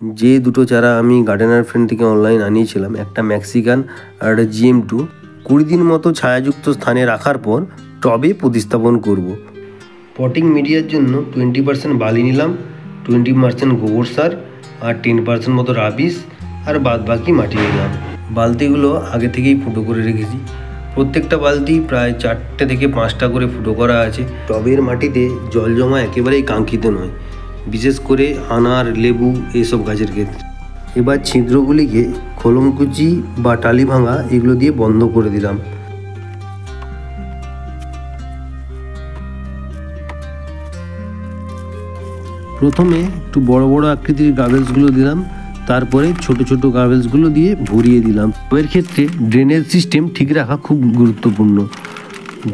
যে দুটো চারা আমি গার্ডেনার ফ্রেন্ড থেকে অনলাইন আনিয়েছিলাম, একটা মেক্সিকান আর একটা GM2, 20 দিন মতো ছায়াযুক্ত স্থানে রাখার পর টবে প্রতিস্থাপন করব। পটিং মিডিয়ার জন্য 20% বালি নিলাম, 20% গোবর সার আর 10% মতো রাবিশ আর বাদ বাকি মাটি নিলাম। বালতিগুলো আগে থেকেই ফুটো করে রেখেছি। প্রত্যেকটা বালতি প্রায় 4টে থেকে 5টা করে ফুটো করা আছে। টবের মাটিতে জল জমা একেবারেই কাঙ্ক্ষিত নয়, বিশেষ করে আনার, লেবু এইসব গাছের ক্ষেত্রে। এবার ছিদ্রগুলিকে খোলমকুচি বা টালি ভাঙা এগুলো দিয়ে বন্ধ করে দিলাম। প্রথমে একটু বড় বড় আকৃতির গার্বেলসগুলো দিলাম, তারপরে ছোট ছোট গার্বেলসগুলো দিয়ে ভরিয়ে দিলাম। এর ক্ষেত্রে ড্রেনেজ সিস্টেম ঠিক রাখা খুব গুরুত্বপূর্ণ,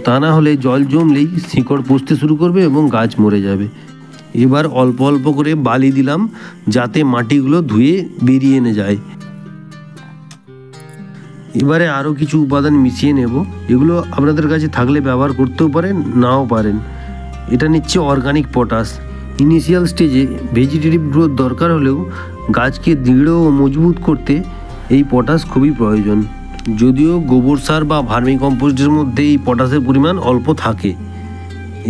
তা না হলে জল জমলেই শিকড় পচতে শুরু করবে এবং গাছ মরে যাবে। এবার অল্প অল্প করে বালি দিলাম যাতে মাটিগুলো ধুয়ে বেরিয়ে এনে যায়। এবারে আরও কিছু উপাদান মিশিয়ে নেব, এগুলো আপনাদের কাছে থাকলে ব্যবহার করতেও পারেন, নাও পারেন। এটা নিচ্ছে অর্গানিক পটাশ। ইনিশিয়াল স্টেজে ভেজিটেটিভ গ্রোথ দরকার হলেও গাছকে দৃঢ় ও মজবুত করতে এই পটাশ খুবই প্রয়োজন। যদিও গোবর সার বা ভার্মি কম্পোস্টের মধ্যে এই পটাশের পরিমাণ অল্প থাকে।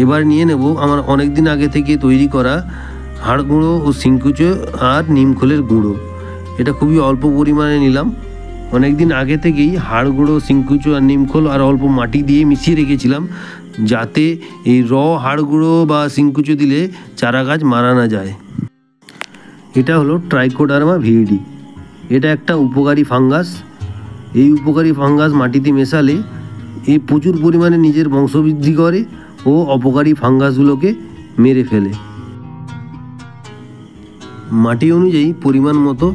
এবার নিয়ে নেব আমার অনেক দিন আগে থেকে তৈরি করা হাড় গুঁড়ো ও সিংকুচো আর নিমখোলের গুঁড়ো। এটা খুবই অল্প পরিমাণে নিলাম। অনেক দিন আগে থেকেই হাড় গুঁড়ো, সিংকুচো আর নিমখোল আর অল্প মাটি দিয়ে মিশিয়ে রেখেছিলাম, যাতে এই হাড় গুঁড়ো বা সিংকুচো দিলে চারা গাছ মারা না যায়। এটা হলো ট্রাইকোডার্মা ভিরিডি। এটা একটা উপকারী ফাঙ্গাস। এই উপকারী ফাঙ্গাস মাটিতে মেশালে এই প্রচুর পরিমাণে নিজের বংশবৃদ্ধি করে ও অপকারী ফাঙ্গাসগুলোকে মেরে ফেলে। মাটি অনুযায়ী পরিমাণ মতো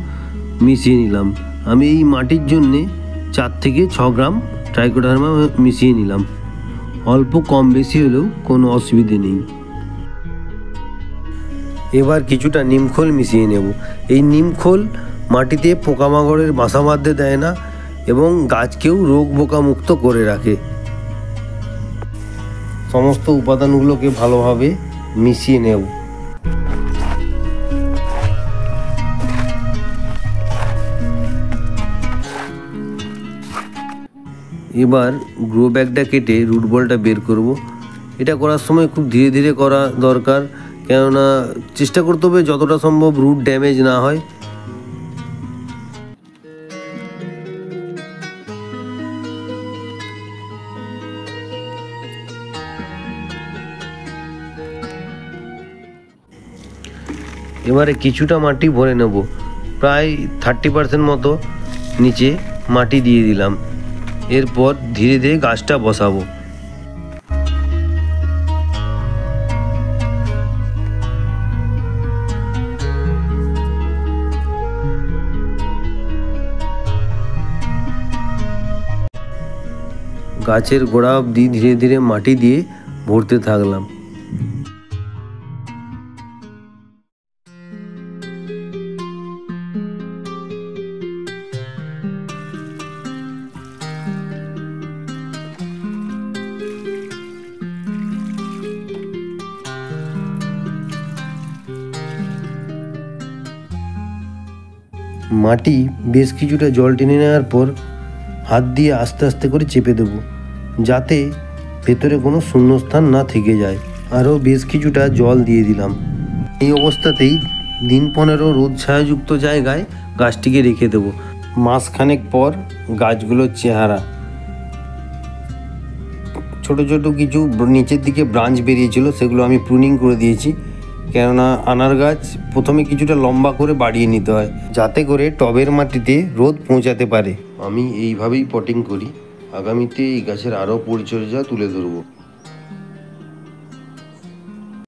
মিশিয়ে নিলাম। আমি এই মাটির জন্যে 4 থেকে 6 গ্রাম ট্রাইকোডার্মা মিশিয়ে নিলাম। অল্প কম বেশি হলেও কোনো অসুবিধে নেই। এবার কিছুটা নিমখোল মিশিয়ে নেব। এই নিমখোল মাটিতে পোকামাকড়ের বাসা বাঁধতে দেয় না এবং গাছকেও রোগ পোকা মুক্ত করে রাখে। সমস্ত উপাদানগুলোকে ভালোভাবে মিশিয়ে নেব। এবার গ্রো ব্যাগটা কেটে রুট বলটা বের করব। এটা করার সময় খুব ধীরে ধীরে করা দরকার, কেননা চেষ্টা করতে হবে যতটা সম্ভব রুট ড্যামেজ না হয়। এবারে কিছুটা মাটি ভরে নেব, প্রায় 30% মতো নিচে মাটি দিয়ে দিলাম। এরপর ধীরে ধীরে গাছটা বসাবো। গাছের গোড়া অবধি ধীরে ধীরে মাটি দিয়ে ভরতে থাকলাম। মাটি বেশ কিছুটা জল টেনে নেওয়ার পর হাত দিয়ে আস্তে আস্তে করে চেপে দেব, যাতে ভেতরে কোনো শূন্যস্থান না থেকে যায়। আরও বেশ কিছুটা জল দিয়ে দিলাম। এই অবস্থাতেই দিন 15 রোদ ছায়াযুক্ত জায়গায় গাছটিকে রেখে দেব। মাসখানেক পর গাছগুলোর চেহারা, ছোট ছোট কিছু নিচের দিকে ব্রাঞ্চ বেরিয়েছিল, সেগুলো আমি প্রুনিং করে দিয়েছি। কেননা আনার গাছ প্রথমে কিছুটা লম্বা করে বাড়িয়ে নিতে হয়, যাতে করে টবের মাটিতে রোদ পৌঁছাতে পারে। আমি এইভাবেই পটিং করি। আগামীতে এই গাছের আরও পরিচর্যা তুলে ধরব।